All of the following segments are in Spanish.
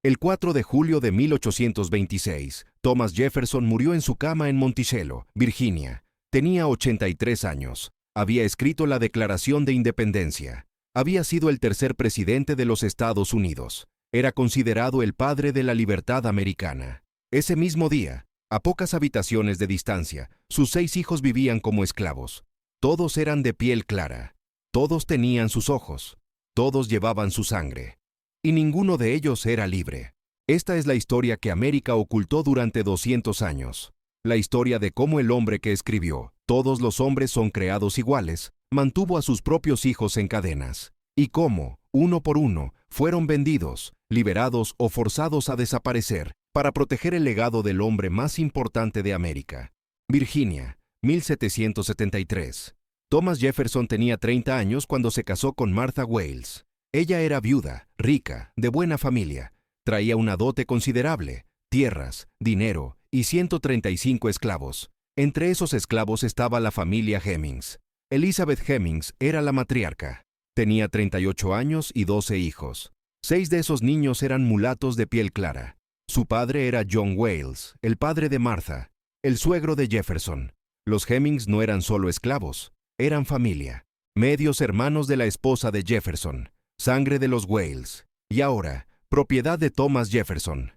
El 4 de julio de 1826, Thomas Jefferson murió en su cama en Monticello, Virginia. Tenía 83 años. Había escrito la Declaración de Independencia. Había sido el tercer presidente de los Estados Unidos. Era considerado el padre de la libertad americana. Ese mismo día, a pocas habitaciones de distancia, sus 6 hijos vivían como esclavos. Todos eran de piel clara. Todos tenían sus ojos. Todos llevaban su sangre. Y ninguno de ellos era libre. Esta es la historia que América ocultó durante 200 años. La historia de cómo el hombre que escribió "Todos los hombres son creados iguales" mantuvo a sus propios hijos en cadenas. Y cómo, uno por uno, fueron vendidos, liberados o forzados a desaparecer para proteger el legado del hombre más importante de América. Virginia, 1773. Thomas Jefferson tenía 30 años cuando se casó con Martha Wayles. Ella era viuda, rica, de buena familia. Traía una dote considerable, tierras, dinero y 135 esclavos. Entre esos esclavos estaba la familia Hemings. Elizabeth Hemings era la matriarca. Tenía 38 años y 12 hijos. 6 de esos niños eran mulatos de piel clara. Su padre era John Wayles, el padre de Martha, el suegro de Jefferson. Los Hemings no eran solo esclavos, eran familia, medios hermanos de la esposa de Jefferson, sangre de los Wayles, y ahora, propiedad de Thomas Jefferson.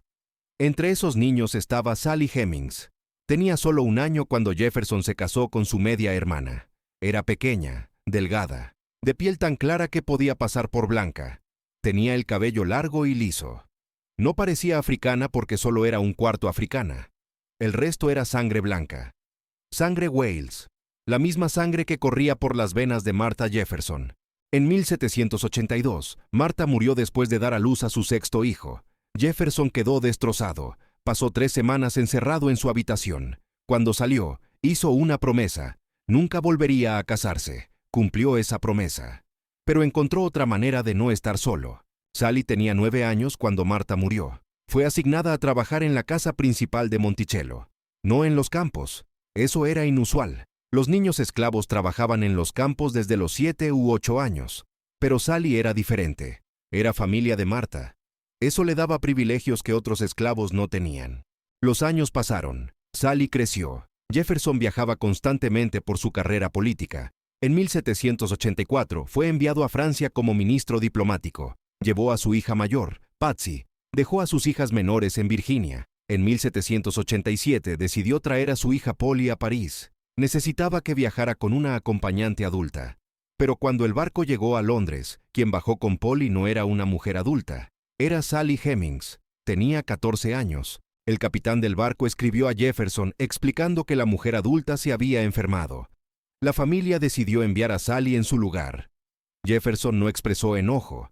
Entre esos niños estaba Sally Hemings. Tenía solo 1 año cuando Jefferson se casó con su media hermana. Era pequeña, delgada, de piel tan clara que podía pasar por blanca. Tenía el cabello largo y liso. No parecía africana porque solo era un cuarto africana. El resto era sangre blanca. Sangre Wayles, la misma sangre que corría por las venas de Martha Jefferson. En 1782, Martha murió después de dar a luz a su 6º hijo. Jefferson quedó destrozado. Pasó 3 semanas encerrado en su habitación. Cuando salió, hizo una promesa. Nunca volvería a casarse. Cumplió esa promesa. Pero encontró otra manera de no estar solo. Sally tenía 9 años cuando Martha murió. Fue asignada a trabajar en la casa principal de Monticello, no en los campos. Eso era inusual. Los niños esclavos trabajaban en los campos desde los 7 u 8 años. Pero Sally era diferente. Era familia de Martha. Eso le daba privilegios que otros esclavos no tenían. Los años pasaron. Sally creció. Jefferson viajaba constantemente por su carrera política. En 1784 fue enviado a Francia como ministro diplomático. Llevó a su hija mayor, Patsy. Dejó a sus hijas menores en Virginia. En 1787 decidió traer a su hija Polly a París. Necesitaba que viajara con una acompañante adulta. Pero cuando el barco llegó a Londres, quien bajó con Polly no era una mujer adulta. Era Sally Hemings. Tenía 14 años. El capitán del barco escribió a Jefferson explicando que la mujer adulta se había enfermado. La familia decidió enviar a Sally en su lugar. Jefferson no expresó enojo.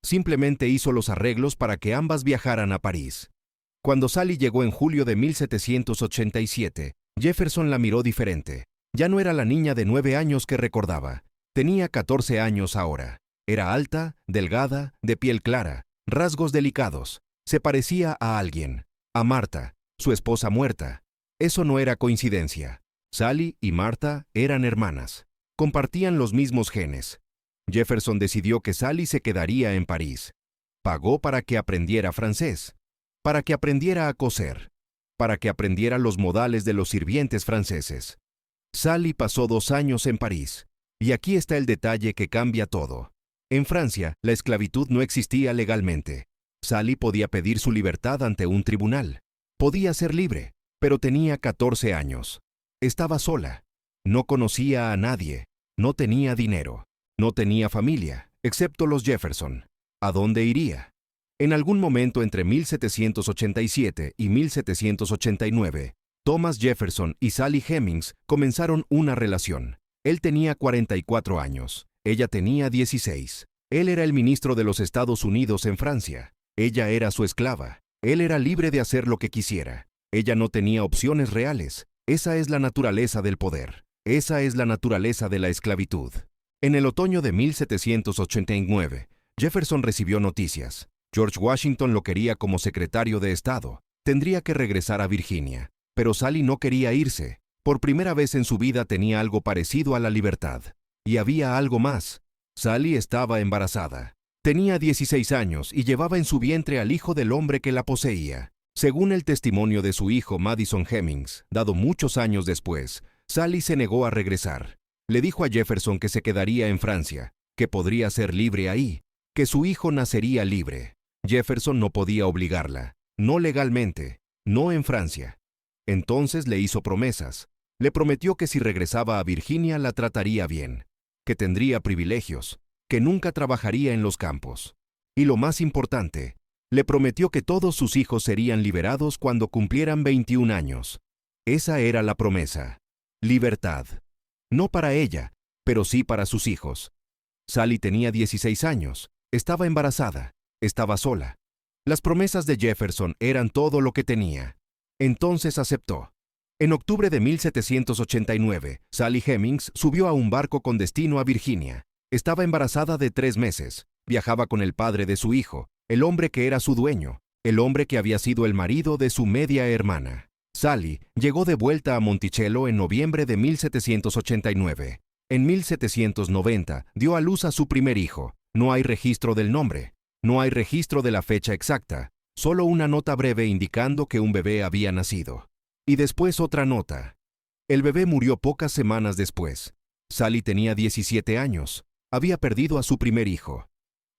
Simplemente hizo los arreglos para que ambas viajaran a París. Cuando Sally llegó en julio de 1787, Jefferson la miró diferente. Ya no era la niña de 9 años que recordaba. Tenía 14 años ahora. Era alta, delgada, de piel clara, rasgos delicados. Se parecía a alguien. A Martha, su esposa muerta. Eso no era coincidencia. Sally y Martha eran hermanas. Compartían los mismos genes. Jefferson decidió que Sally se quedaría en París. Pagó para que aprendiera francés, para que aprendiera a coser, para que aprendiera los modales de los sirvientes franceses. Sally pasó 2 años en París. Y aquí está el detalle que cambia todo. En Francia, la esclavitud no existía legalmente. Sally podía pedir su libertad ante un tribunal. Podía ser libre, pero tenía 14 años. Estaba sola. No conocía a nadie. No tenía dinero. No tenía familia, excepto los Jefferson. ¿A dónde iría? En algún momento entre 1787 y 1789, Thomas Jefferson y Sally Hemings comenzaron una relación. Él tenía 44 años. Ella tenía 16. Él era el ministro de los Estados Unidos en Francia. Ella era su esclava. Él era libre de hacer lo que quisiera. Ella no tenía opciones reales. Esa es la naturaleza del poder. Esa es la naturaleza de la esclavitud. En el otoño de 1789, Jefferson recibió noticias. George Washington lo quería como secretario de Estado. Tendría que regresar a Virginia. Pero Sally no quería irse. Por primera vez en su vida tenía algo parecido a la libertad. Y había algo más. Sally estaba embarazada. Tenía 16 años y llevaba en su vientre al hijo del hombre que la poseía. Según el testimonio de su hijo Madison Hemings, dado muchos años después, Sally se negó a regresar. Le dijo a Jefferson que se quedaría en Francia, que podría ser libre ahí, que su hijo nacería libre. Jefferson no podía obligarla, no legalmente, no en Francia. Entonces le hizo promesas. Le prometió que si regresaba a Virginia la trataría bien, que tendría privilegios, que nunca trabajaría en los campos. Y lo más importante, le prometió que todos sus hijos serían liberados cuando cumplieran 21 años. Esa era la promesa. Libertad. No para ella, pero sí para sus hijos. Sally tenía 16 años, estaba embarazada, estaba sola. Las promesas de Jefferson eran todo lo que tenía. Entonces aceptó. En octubre de 1789, Sally Hemings subió a un barco con destino a Virginia. Estaba embarazada de 3 meses. Viajaba con el padre de su hijo, el hombre que era su dueño, el hombre que había sido el marido de su media hermana. Sally llegó de vuelta a Monticello en noviembre de 1789. En 1790 dio a luz a su primer hijo. No hay registro del nombre, no hay registro de la fecha exacta, solo una nota breve indicando que un bebé había nacido. Y después otra nota. El bebé murió pocas semanas después. Sally tenía 17 años. Había perdido a su primer hijo.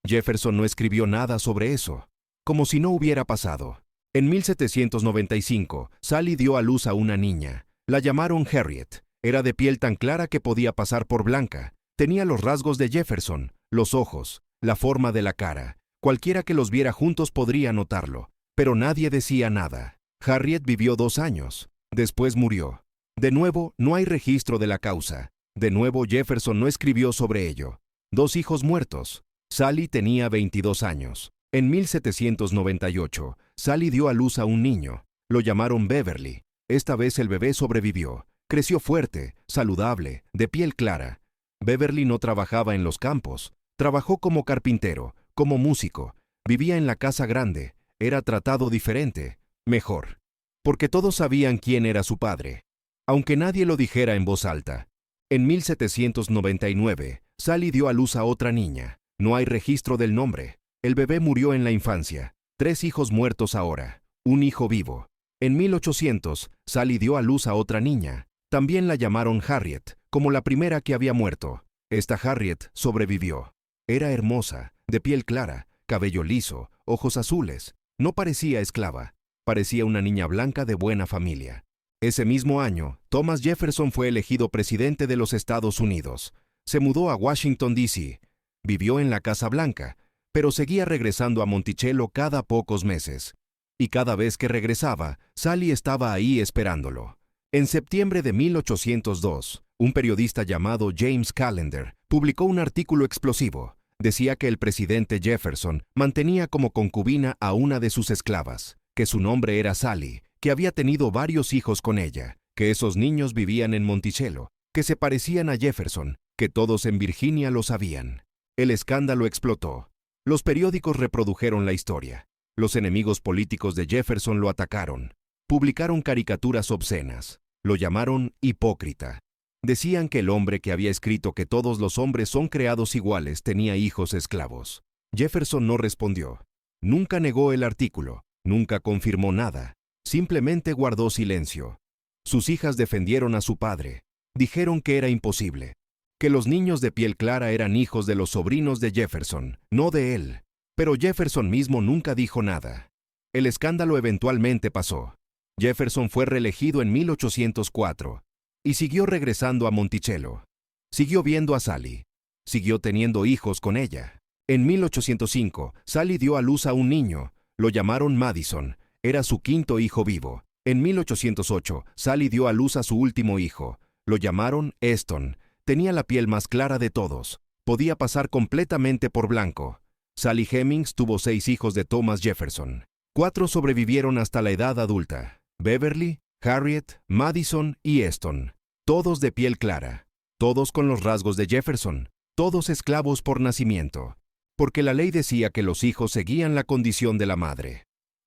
Jefferson no escribió nada sobre eso, como si no hubiera pasado. En 1795, Sally dio a luz a una niña. La llamaron Harriet. Era de piel tan clara que podía pasar por blanca. Tenía los rasgos de Jefferson, los ojos, la forma de la cara. Cualquiera que los viera juntos podría notarlo, pero nadie decía nada. Harriet vivió 2 años. Después murió. De nuevo, no hay registro de la causa. De nuevo, Jefferson no escribió sobre ello. 2 hijos muertos. Sally tenía 22 años. En 1798, Sally dio a luz a un niño. Lo llamaron Beverly. Esta vez el bebé sobrevivió. Creció fuerte, saludable, de piel clara. Beverly no trabajaba en los campos. Trabajó como carpintero, como músico. Vivía en la casa grande. Era tratado diferente, mejor. Porque todos sabían quién era su padre. Aunque nadie lo dijera en voz alta. En 1799, Sally dio a luz a otra niña. No hay registro del nombre. El bebé murió en la infancia. 3 hijos muertos ahora. Un hijo vivo. En 1800, Sally dio a luz a otra niña. También la llamaron Harriet, como la primera que había muerto. Esta Harriet sobrevivió. Era hermosa, de piel clara, cabello liso, ojos azules. No parecía esclava. Parecía una niña blanca de buena familia. Ese mismo año, Thomas Jefferson fue elegido presidente de los Estados Unidos. Se mudó a Washington, D.C. Vivió en la Casa Blanca, pero seguía regresando a Monticello cada pocos meses. Y cada vez que regresaba, Sally estaba ahí esperándolo. En septiembre de 1802, un periodista llamado James Callender publicó un artículo explosivo. Decía que el presidente Jefferson mantenía como concubina a una de sus esclavas, que su nombre era Sally, que había tenido varios hijos con ella, que esos niños vivían en Monticello, que se parecían a Jefferson, que todos en Virginia lo sabían. El escándalo explotó. Los periódicos reprodujeron la historia. Los enemigos políticos de Jefferson lo atacaron. Publicaron caricaturas obscenas. Lo llamaron hipócrita. Decían que el hombre que había escrito que todos los hombres son creados iguales tenía hijos esclavos. Jefferson no respondió. Nunca negó el artículo. Nunca confirmó nada. Simplemente guardó silencio. Sus hijas defendieron a su padre. Dijeron que era imposible. Que los niños de piel clara eran hijos de los sobrinos de Jefferson, no de él. Pero Jefferson mismo nunca dijo nada. El escándalo eventualmente pasó. Jefferson fue reelegido en 1804 y siguió regresando a Monticello. Siguió viendo a Sally. Siguió teniendo hijos con ella. En 1805, Sally dio a luz a un niño. Lo llamaron Madison. Era su 5º hijo vivo. En 1808, Sally dio a luz a su último hijo. Lo llamaron Eston. Tenía la piel más clara de todos. Podía pasar completamente por blanco. Sally Hemings tuvo 6 hijos de Thomas Jefferson. 4 sobrevivieron hasta la edad adulta. Beverly, Harriet, Madison y Eston. Todos de piel clara. Todos con los rasgos de Jefferson. Todos esclavos por nacimiento. Porque la ley decía que los hijos seguían la condición de la madre.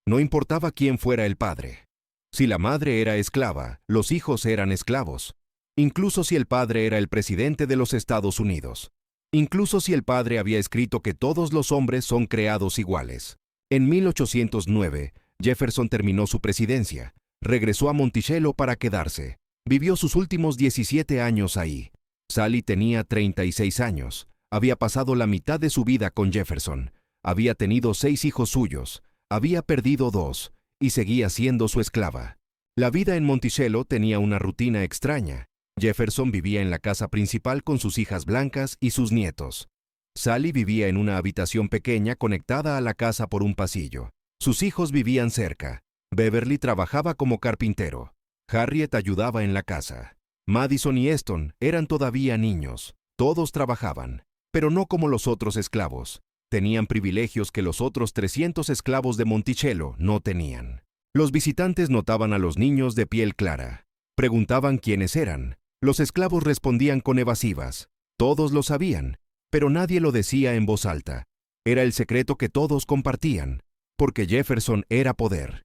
No importaba quién fuera el padre. Si la madre era esclava, los hijos eran esclavos. Incluso si el padre era el presidente de los Estados Unidos. incluso si el padre había escrito que todos los hombres son creados iguales. En 1809, Jefferson terminó su presidencia, regresó a Monticello para quedarse. Vivió sus últimos 17 años ahí. Sally tenía 36 años. Había pasado la mitad de su vida con Jefferson. Había tenido 6 hijos suyos. Había perdido 2 y seguía siendo su esclava. La vida en Monticello tenía una rutina extraña. Jefferson vivía en la casa principal con sus hijas blancas y sus nietos. Sally vivía en una habitación pequeña conectada a la casa por un pasillo. Sus hijos vivían cerca. Beverly trabajaba como carpintero. Harriet ayudaba en la casa. Madison y Eston eran todavía niños. Todos trabajaban, pero no como los otros esclavos. Tenían privilegios que los otros 300 esclavos de Monticello no tenían. Los visitantes notaban a los niños de piel clara. Preguntaban quiénes eran. Los esclavos respondían con evasivas. Todos lo sabían, pero nadie lo decía en voz alta. Era el secreto que todos compartían, porque Jefferson era poder.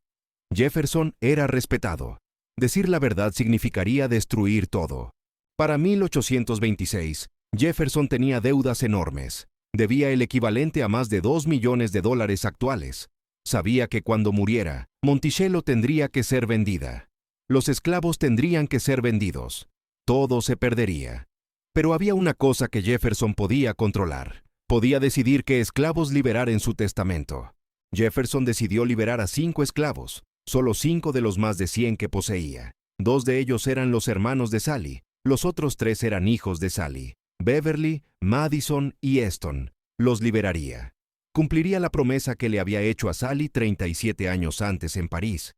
Jefferson era respetado. Decir la verdad significaría destruir todo. Para 1826, Jefferson tenía deudas enormes. Debía el equivalente a más de $2 millones actuales. Sabía que cuando muriera, Monticello tendría que ser vendida. Los esclavos tendrían que ser vendidos. Todo se perdería. Pero había una cosa que Jefferson podía controlar. Podía decidir qué esclavos liberar en su testamento. Jefferson decidió liberar a 5 esclavos, solo 5 de los más de 100 que poseía. 2 de ellos eran los hermanos de Sally, los otros 3 eran hijos de Sally. Beverly, Madison y Eston. Los liberaría. Cumpliría la promesa que le había hecho a Sally 37 años antes en París.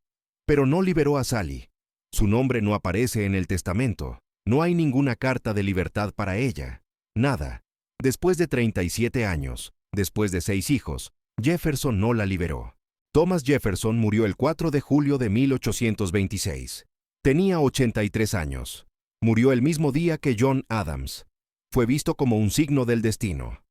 Pero no liberó a Sally. Su nombre no aparece en el testamento. No hay ninguna carta de libertad para ella. Nada. Después de 37 años, después de 6 hijos, Jefferson no la liberó. Thomas Jefferson murió el 4 de julio de 1826. Tenía 83 años. Murió el mismo día que John Adams. Fue visto como un signo del destino.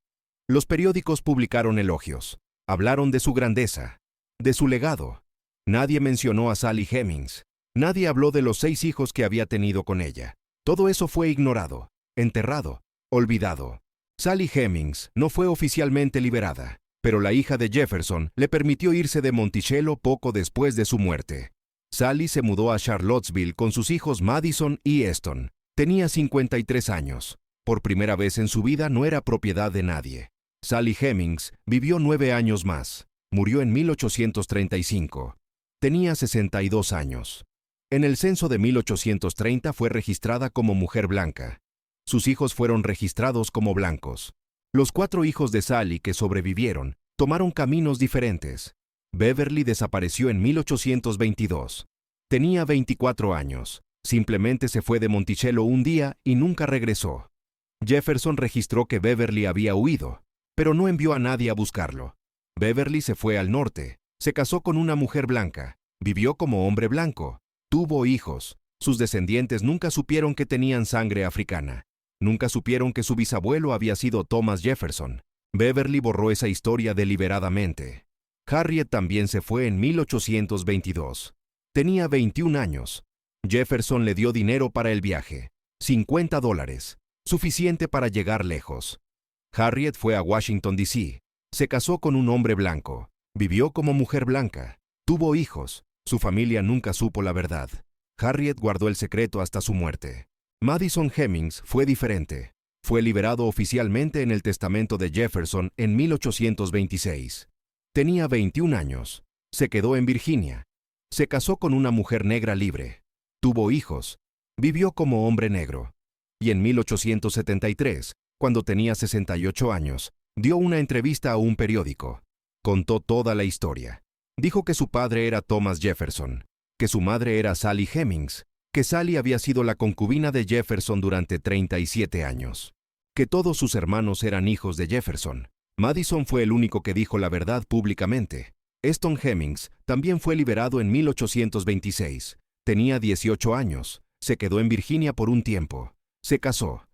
Los periódicos publicaron elogios. Hablaron de su grandeza, de su legado. Nadie mencionó a Sally Hemings. Nadie habló de los 6 hijos que había tenido con ella. Todo eso fue ignorado, enterrado, olvidado. Sally Hemings no fue oficialmente liberada, pero la hija de Jefferson le permitió irse de Monticello poco después de su muerte. Sally se mudó a Charlottesville con sus hijos Madison y Eston. Tenía 53 años. Por primera vez en su vida no era propiedad de nadie. Sally Hemings vivió 9 años más. Murió en 1835. Tenía 62 años. En el censo de 1830 fue registrada como mujer blanca. Sus hijos fueron registrados como blancos. Los 4 hijos de Sally que sobrevivieron tomaron caminos diferentes. Beverly desapareció en 1822. Tenía 24 años. Simplemente se fue de Monticello un día y nunca regresó. Jefferson registró que Beverly había huido, pero no envió a nadie a buscarlo. Beverly se fue al norte, se casó con una mujer blanca, vivió como hombre blanco, tuvo hijos. Sus descendientes nunca supieron que tenían sangre africana. Nunca supieron que su bisabuelo había sido Thomas Jefferson. Beverly borró esa historia deliberadamente. Harriet también se fue en 1822. Tenía 21 años. Jefferson le dio dinero para el viaje, $50, suficiente para llegar lejos. Harriet fue a Washington, D.C., se casó con un hombre blanco, vivió como mujer blanca, tuvo hijos, su familia nunca supo la verdad. Harriet guardó el secreto hasta su muerte. Madison Hemings fue diferente. Fue liberado oficialmente en el testamento de Jefferson en 1826. Tenía 21 años. Se quedó en Virginia. Se casó con una mujer negra libre. Tuvo hijos. Vivió como hombre negro. Y en 1873, cuando tenía 68 años, dio una entrevista a un periódico. Contó toda la historia. Dijo que su padre era Thomas Jefferson, que su madre era Sally Hemings, que Sally había sido la concubina de Jefferson durante 37 años, que todos sus hermanos eran hijos de Jefferson. Madison fue el único que dijo la verdad públicamente. Eston Hemings también fue liberado en 1826. Tenía 18 años. Se quedó en Virginia por un tiempo. Se casó.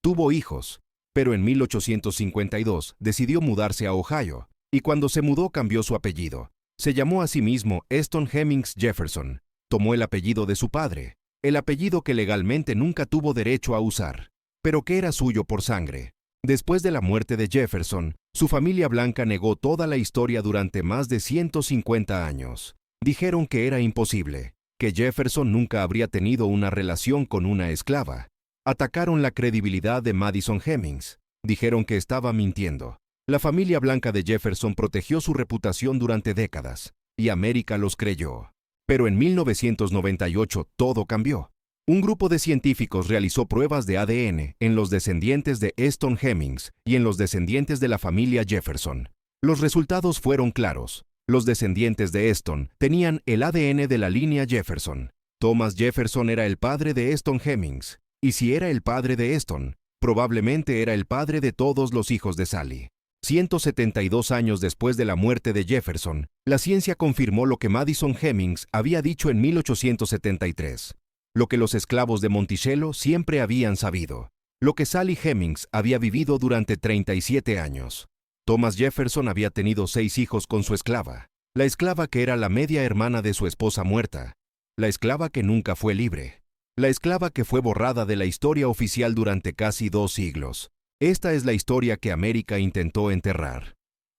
Tuvo hijos. Pero en 1852 decidió mudarse a Ohio, y cuando se mudó cambió su apellido. Se llamó a sí mismo Eston Hemings Jefferson. Tomó el apellido de su padre, el apellido que legalmente nunca tuvo derecho a usar, pero que era suyo por sangre. Después de la muerte de Jefferson, su familia blanca negó toda la historia durante más de 150 años. Dijeron que era imposible, que Jefferson nunca habría tenido una relación con una esclava. Atacaron la credibilidad de Madison Hemings. Dijeron que estaba mintiendo. La familia blanca de Jefferson protegió su reputación durante décadas, y América los creyó. Pero en 1998 todo cambió. Un grupo de científicos realizó pruebas de ADN en los descendientes de Eston Hemings y en los descendientes de la familia Jefferson. Los resultados fueron claros. Los descendientes de Eston tenían el ADN de la línea Jefferson. Thomas Jefferson era el padre de Eston Hemings, y si era el padre de Eston, probablemente era el padre de todos los hijos de Sally. 172 años después de la muerte de Jefferson, la ciencia confirmó lo que Madison Hemings había dicho en 1873. Lo que los esclavos de Monticello siempre habían sabido, lo que Sally Hemings había vivido durante 37 años. Thomas Jefferson había tenido 6 hijos con su esclava, la esclava que era la media hermana de su esposa muerta, la esclava que nunca fue libre, la esclava que fue borrada de la historia oficial durante casi 2 siglos. Esta es la historia que América intentó enterrar.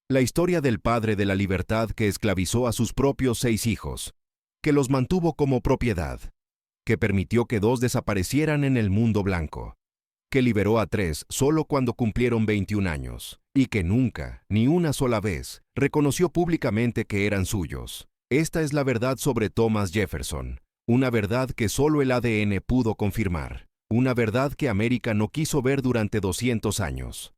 La historia del padre de la libertad que esclavizó a sus propios 6 hijos, que los mantuvo como propiedad, que permitió que 2 desaparecieran en el mundo blanco, que liberó a 3 solo cuando cumplieron 21 años, y que nunca, ni una sola vez, reconoció públicamente que eran suyos. Esta es la verdad sobre Thomas Jefferson, una verdad que solo el ADN pudo confirmar, una verdad que América no quiso ver durante 200 años.